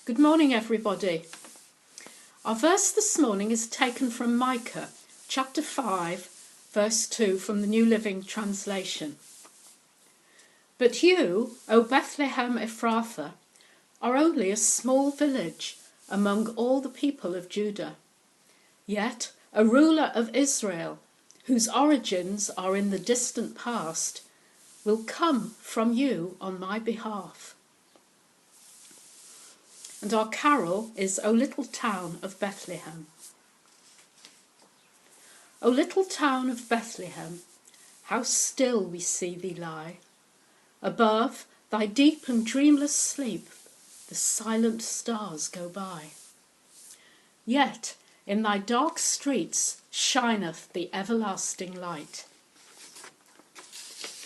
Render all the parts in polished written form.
Good morning, everybody. Our verse this morning is taken from Micah, chapter 5, verse 2 from the New Living Translation. But you, O Bethlehem Ephrathah, are only a small village among all the people of Judah. Yet a ruler of Israel, whose origins are in the distant past, will come from you on my behalf. And our carol is O Little Town of Bethlehem. O little town of Bethlehem, how still we see thee lie. Above thy deep and dreamless sleep, the silent stars go by. Yet in thy dark streets shineth the everlasting light.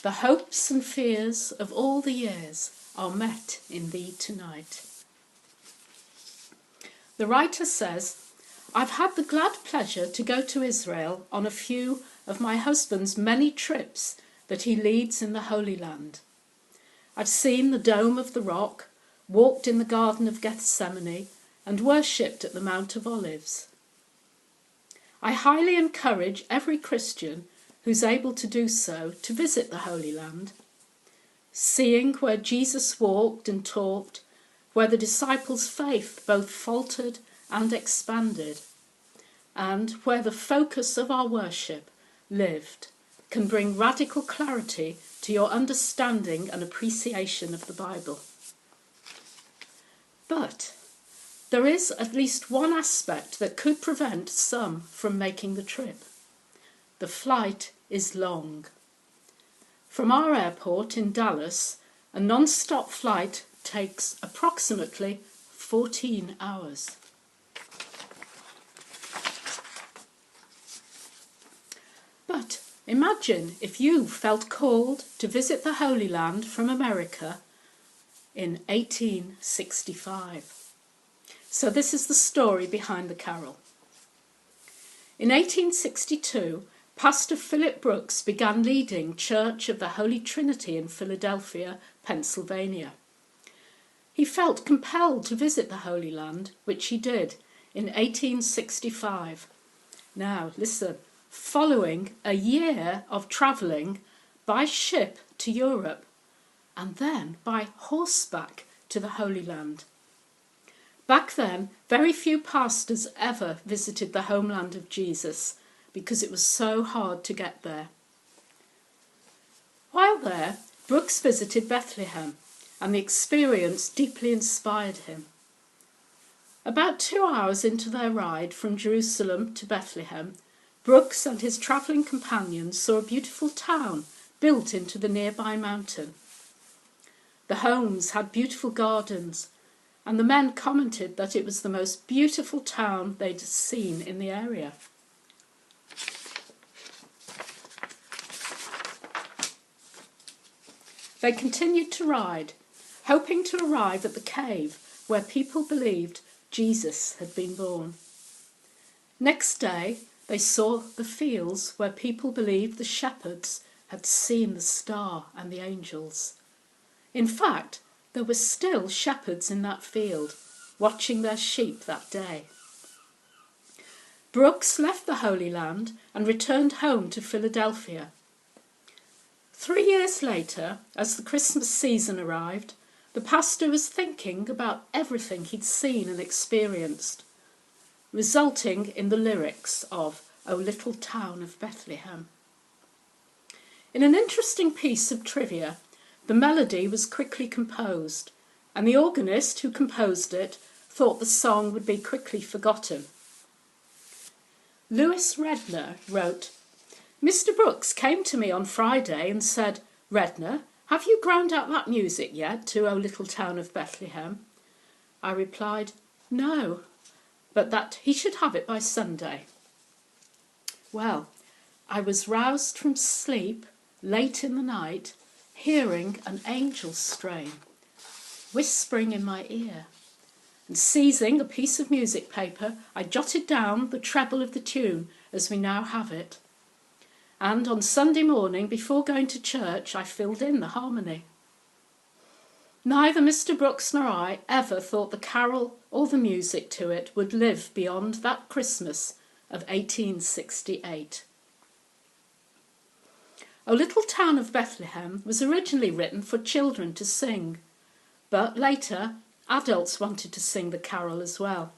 The hopes and fears of all the years are met in thee tonight. The writer says, I've had the glad pleasure to go to Israel on a few of my husband's many trips that he leads in the Holy Land. I've seen the Dome of the Rock, walked in the Garden of Gethsemane, and worshipped at the Mount of Olives. I highly encourage every Christian who's able to do so to visit the Holy Land. Seeing where Jesus walked and taught, where the disciples' faith both faltered and expanded, and where the focus of our worship lived, can bring radical clarity to your understanding and appreciation of the Bible. But there is at least one aspect that could prevent some from making the trip. The flight is long. From our airport in Dallas, a non-stop flight takes approximately 14 hours. But imagine if you felt called to visit the Holy Land from America in 1865. So this is the story behind the carol. In 1862, Pastor Philip Brooks began leading Church of the Holy Trinity in Philadelphia, Pennsylvania. He felt compelled to visit the Holy Land, which he did in 1865. Now, listen, following a year of travelling by ship to Europe and then by horseback to the Holy Land. Back then, very few pastors ever visited the homeland of Jesus because it was so hard to get there. While there, Brooks visited Bethlehem, and the experience deeply inspired him. About 2 hours into their ride from Jerusalem to Bethlehem, Brooks and his travelling companions saw a beautiful town built into the nearby mountain. The homes had beautiful gardens, and the men commented that it was the most beautiful town they'd seen in the area. They continued to ride, hoping to arrive at the cave where people believed Jesus had been born. Next day, they saw the fields where people believed the shepherds had seen the star and the angels. In fact, there were still shepherds in that field, watching their sheep that day. Brooks left the Holy Land and returned home to Philadelphia. 3 years later, as the Christmas season arrived, the pastor was thinking about everything he'd seen and experienced, resulting in the lyrics of O Little Town of Bethlehem. In an interesting piece of trivia, the melody was quickly composed, and the organist who composed it thought the song would be quickly forgotten. Lewis Redner wrote, Mr. Brooks came to me on Friday and said, Redner, have you ground out that music yet to O Little Town of Bethlehem? I replied, no, but that he should have it by Sunday. Well, I was roused from sleep late in the night, hearing an angel strain, whispering in my ear, and seizing a piece of music paper, I jotted down the treble of the tune as we now have it. And on Sunday morning, before going to church, I filled in the harmony. Neither Mr. Brooks nor I ever thought the carol or the music to it would live beyond that Christmas of 1868. O Little Town of Bethlehem was originally written for children to sing, but later adults wanted to sing the carol as well.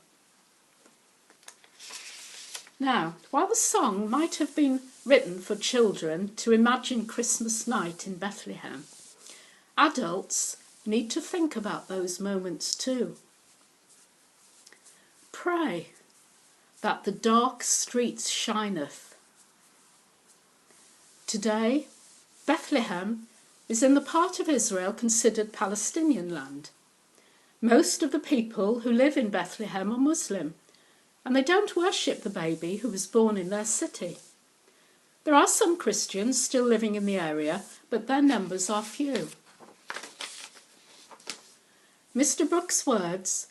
Now, while the song might have been written for children to imagine Christmas night in Bethlehem, adults need to think about those moments too. Pray that the dark streets shineth. Today, Bethlehem is in the part of Israel considered Palestinian land. Most of the people who live in Bethlehem are Muslim, and they don't worship the baby who was born in their city. There are some Christians still living in the area, but their numbers are few. Mr. Brooks' words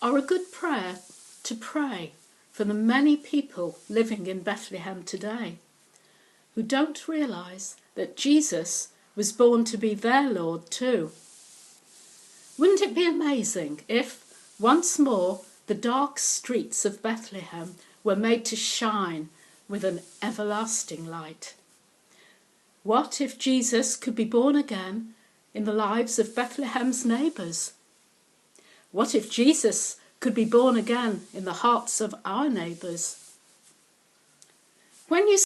are a good prayer to pray for the many people living in Bethlehem today who don't realise that Jesus was born to be their Lord too. Wouldn't it be amazing if, once more, the dark streets of Bethlehem were made to shine with an everlasting light? What if Jesus could be born again in the lives of Bethlehem's neighbours? What if Jesus could be born again in the hearts of our neighbours? When you